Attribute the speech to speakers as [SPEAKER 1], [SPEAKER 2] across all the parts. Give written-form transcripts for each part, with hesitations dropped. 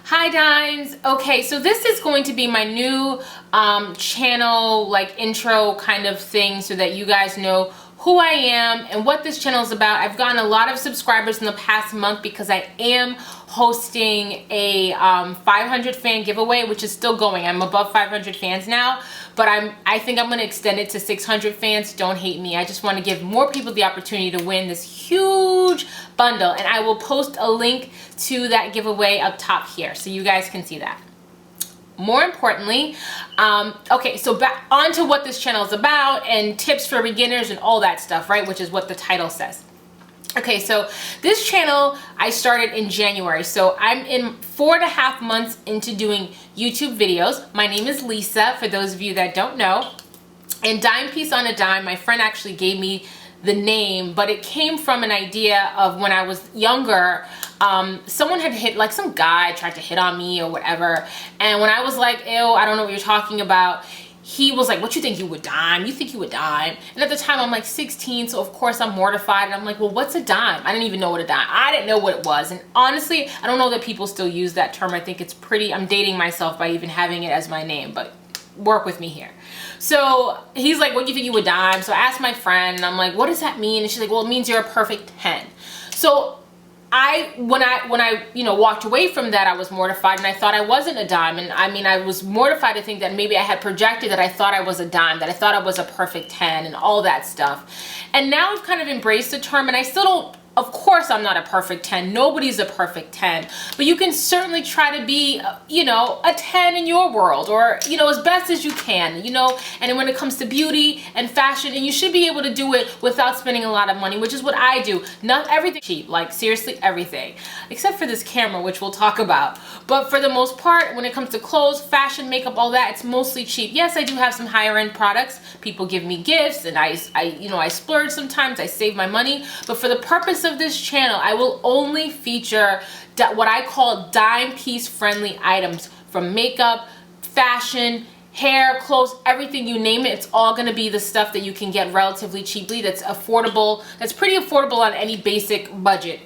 [SPEAKER 1] Hi Dimes. Okay, so this is going to be my new channel, like intro kind of thing, so that you guys know who I am and what this channel is about. I've gotten a lot of subscribers in the past month because I am hosting a 500 fan giveaway, which is still going. I'm above 500 fans now, but I think I'm going to extend it to 600 fans. Don't hate me. I just want to give more people the opportunity to win this huge bundle, and I will post a link to that giveaway up top here so you guys can see that. More importantly, okay, so back on to what this channel is about and tips for beginners and all that stuff, right? Which is what the title says. Okay, so this channel I started in January, so I'm in 4.5 months into doing YouTube videos. My name is Lisa, for those of you that don't know, and Dime Piece on a Dime, my friend actually gave me the name, but it came from an idea of when I was younger. Someone had hit, like some guy tried to hit on me or whatever, and when I was like, ew, I don't know what you're talking about, he was like, what you think you would dime? You think you would dime? And at the time I'm like 16, so of course I'm mortified, and I'm like, well, what's a dime? I didn't even know what a dime, I didn't know what it was. And honestly, I don't know that people still use that term. I think it's pretty, I'm dating myself by even having it as my name, but work with me here. So he's like, what do you think you would dime? So I asked my friend, and I'm like, what does that mean? And she's like, well, it means you're a perfect 10. So when I walked away from that, I was mortified, and I thought I wasn't a dime. And I mean, I was mortified to think that maybe I had projected that I thought I was a dime, that I thought I was a perfect 10 and all that stuff. And now I've kind of embraced the term, and I still don't, of course I'm not a perfect 10. Nobody's a perfect 10, but you can certainly try to be, a 10 in your world, or, as best as you can, and when it comes to beauty and fashion, and you should be able to do it without spending a lot of money, which is what I do. Not everything cheap, like seriously everything, except for this camera, which we'll talk about. But for the most part, when it comes to clothes, fashion, makeup, all that, it's mostly cheap. Yes, I do have some higher end products. People give me gifts, and I splurge sometimes, I save my money, but for the purpose of this channel, I will only feature what I call dime piece friendly items, from makeup, fashion, hair, clothes, everything, you name it. It's all going to be the stuff that you can get relatively cheaply, that's affordable, that's pretty affordable on any basic budget.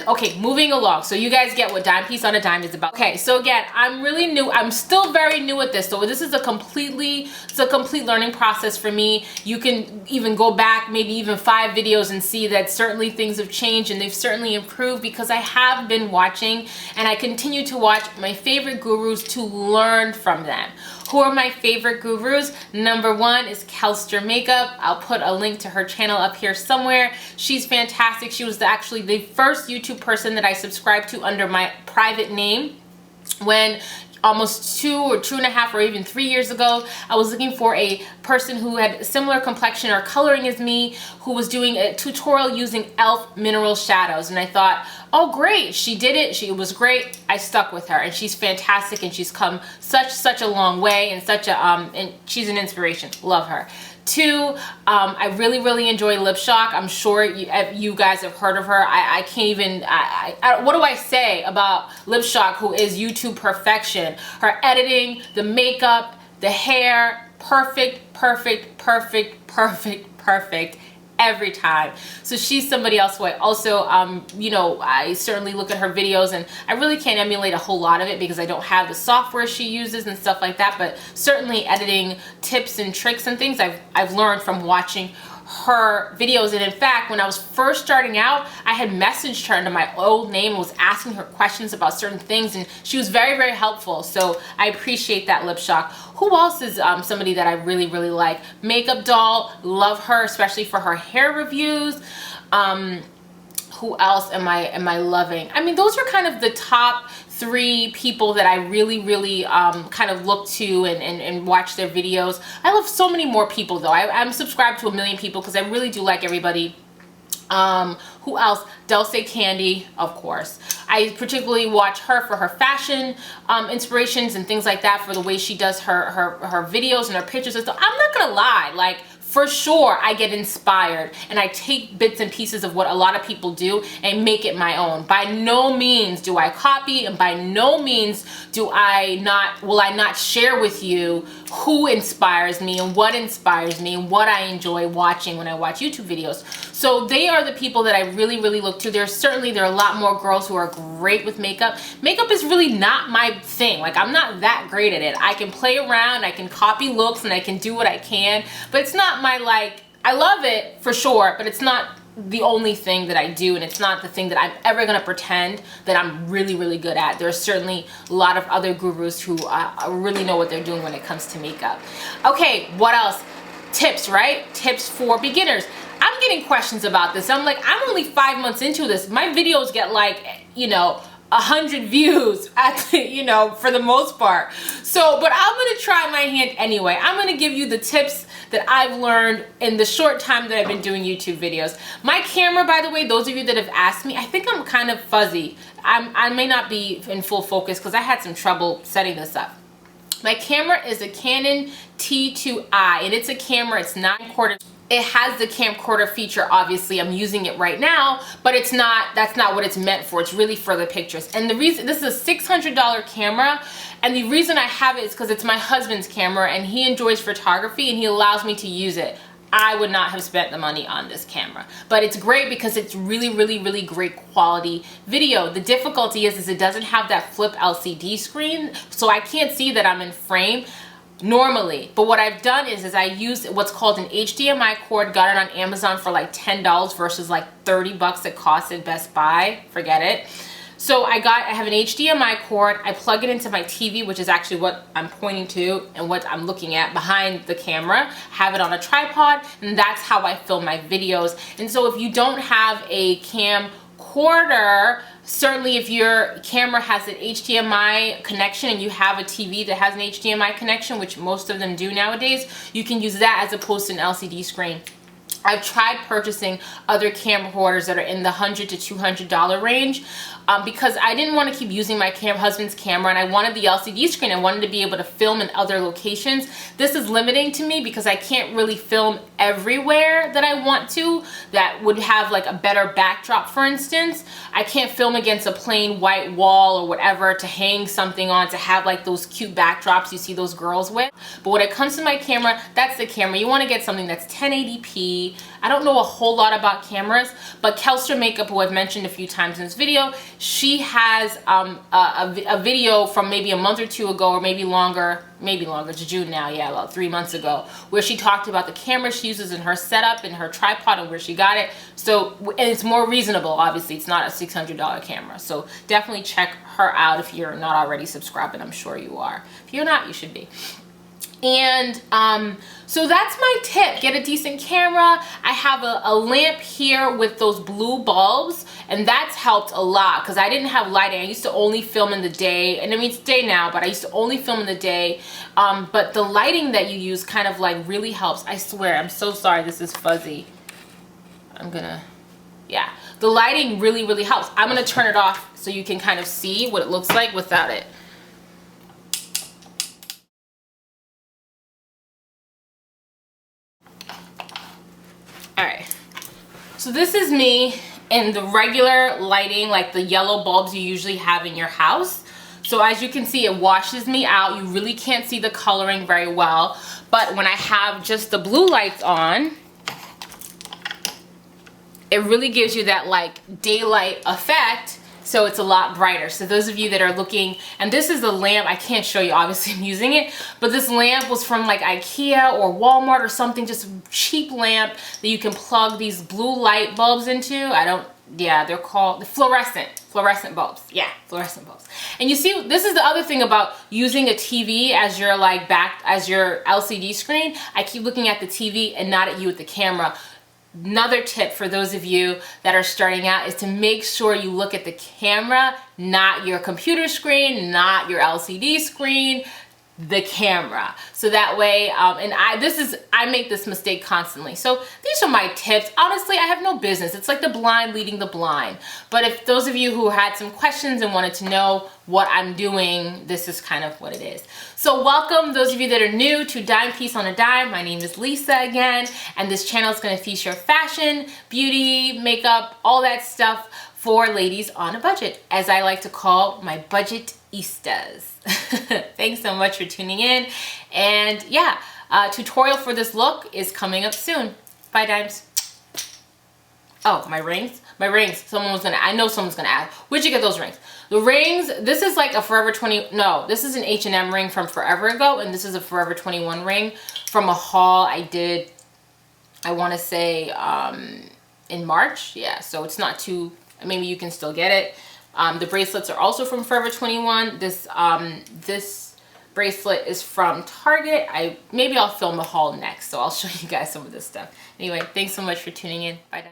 [SPEAKER 1] Okay, moving along. So you guys get what Dime Piece on a Dime is about. Okay, so again, I'm really new. I'm still very new at this. So this is a complete learning process for me. You can even go back maybe even 5 videos and see that certainly things have changed, and they've certainly improved, because I have been watching, and I continue to watch my favorite gurus to learn from them. Who are my favorite gurus? Number 1 is Kellstermakeup. I'll put a link to her channel up here somewhere. She's fantastic. She was actually the first YouTube person that I subscribed to under my private name when almost 2 or 2.5 or even 3 years ago, I was looking for a person who had similar complexion or coloring as me, who was doing a tutorial using e.l.f. mineral shadows. And I thought, oh great, she did it, it was great. I stuck with her, and she's fantastic, and she's come such a long way, and and she's an inspiration. Love her. 2, I really enjoy Lip Shock. I'm sure you guys have heard of her. I can't even, what do I say about Lip Shock, who is YouTube perfection? Her editing, the makeup, the hair, perfect every time. So she's somebody else who I also, I certainly look at her videos, and I really can't emulate a whole lot of it because I don't have the software she uses and stuff like that, but certainly editing tips and tricks and things I've learned from watching her videos. And in fact, when I was first starting out, I had messaged her under my old name and was asking her questions about certain things, and she was very helpful. So I appreciate that, Lip Shock. Who else is somebody that I really like? Makeup Doll, love her, especially for her hair reviews. Who else am I loving? I mean, those are kind of the top 3 people that I really kind of look to and watch their videos. I love so many more people though. I'm subscribed to 1 million people because I really do like everybody. Who else? Dulce Candy, of course. I particularly watch her for her fashion inspirations and things like that, for the way she does her videos and her pictures and stuff. I'm not gonna lie, like, for sure I get inspired and I take bits and pieces of what a lot of people do and make it my own. By no means do I copy, and by no means will I not share with you who inspires me and what inspires me and what I enjoy watching when I watch YouTube videos. So they are the people that I really, really look to. There are a lot more girls who are great with makeup. Makeup is really not my thing. Like, I'm not that great at it. I can play around, I can copy looks, and I can do what I can, but it's not my, like, I love it for sure, but it's not the only thing that I do, and it's not the thing that I'm ever gonna pretend that I'm really, really good at. There's certainly a lot of other gurus who really know what they're doing when it comes to makeup. Okay, what else? Tips, right? Tips for beginners. I'm getting questions about this. I'm like, I'm only 5 months into this. My videos get like, 100 views for the most part. So, but I'm gonna try my hand anyway. I'm gonna give you the tips that I've learned in the short time that I've been doing YouTube videos. My camera, by the way, those of you that have asked me, I think I'm kind of fuzzy. I may not be in full focus because I had some trouble setting this up. My camera is a Canon T2i, and it's a camera, it's 9/4. It has the camcorder feature, obviously. I'm using it right now, but that's not what it's meant for. It's really for the pictures. And the reason, this is a $600 camera, and the reason I have it is because it's my husband's camera, and he enjoys photography, and he allows me to use it. I would not have spent the money on this camera, but it's great because it's really, really, really great quality video. The difficulty is it doesn't have that flip LCD screen, so I can't see that I'm in frame normally. But what I've done is I used what's called an HDMI cord, got it on Amazon for like $10 versus like 30 bucks it cost at Best Buy. Forget it. So I have an HDMI cord, I plug it into my TV, which is actually what I'm pointing to and what I'm looking at behind the camera, have it on a tripod, and that's how I film my videos. And so if you don't have a camcorder, certainly if your camera has an HDMI connection and you have a TV that has an HDMI connection, which most of them do nowadays, you can use that as opposed to an LCD screen. I've tried purchasing other camcorders that are in the $100 to $200 range because I didn't want to keep using my husband's camera, and I wanted the LCD screen. I wanted to be able to film in other locations. This is limiting to me because I can't really film everywhere that I want to that would have like a better backdrop, for instance. I can't film against a plain white wall or whatever to hang something on to have like those cute backdrops you see those girls with. But when it comes to my camera, that's the camera. You want to get something that's 1080p. I don't know a whole lot about cameras, but Kellstermakeup, who I've mentioned a few times in this video, she has a video from maybe a month or two ago, or maybe longer, to June now, yeah, about 3 months ago, where she talked about the camera she uses in her setup and her tripod and where she got it. So, and it's more reasonable, obviously. It's not a $600 camera. So definitely check her out if you're not already subscribed, and I'm sure you are. If you're not, you should be. And so that's my tip. Get a decent camera. I have a lamp here with those blue bulbs, and that's helped a lot because I didn't have lighting. I used to only film in the day, and I mean it's day now, but I used to only film in the day. But the lighting that you use kind of like really helps. I swear, I'm so sorry this is fuzzy. Yeah, the lighting really, really helps. I'm gonna turn it off so you can kind of see what it looks like without it. So this is me in the regular lighting, like the yellow bulbs you usually have in your house. So as you can see, it washes me out. You really can't see the coloring very well. But when I have just the blue lights on, it really gives you that like daylight effect. So it's a lot brighter. So those of you that are looking, and this is a lamp, I can't show you, obviously I'm using it, but this lamp was from like IKEA or Walmart or something, just a cheap lamp that you can plug these blue light bulbs into. Yeah, they're called fluorescent bulbs. Yeah, fluorescent bulbs. And you see, this is the other thing about using a TV as your as your LCD screen. I keep looking at the TV and not at you with the camera. Another tip for those of you that are starting out is to make sure you look at the camera, not your computer screen, not your LCD screen. the camera. So that way, and I make this mistake constantly. So these are my tips. Honestly, I have no business. It's like the blind leading the blind. But if those of you who had some questions and wanted to know what I'm doing, this is kind of what it is. So welcome those of you that are new to Dime Piece on a Dime. My name is Lisa again, and this channel is going to feature fashion, beauty, makeup, all that stuff for ladies on a budget, as I like to call my budgetistas. Thanks so much for tuning in. And yeah, tutorial for this look is coming up soon. Bye, Dimes. Oh, my rings? My rings. I know someone's gonna ask, where'd you get those rings? The rings, this is like a Forever 20, no, this is an H&M ring from forever ago, and this is a Forever 21 ring from a haul I did, I wanna say, in March. Yeah, so it's not too, maybe you can still get it. The bracelets are also from Forever 21. This bracelet is from Target. Maybe I'll film a haul next, so I'll show you guys some of this stuff. Anyway, thanks so much for tuning in. Bye.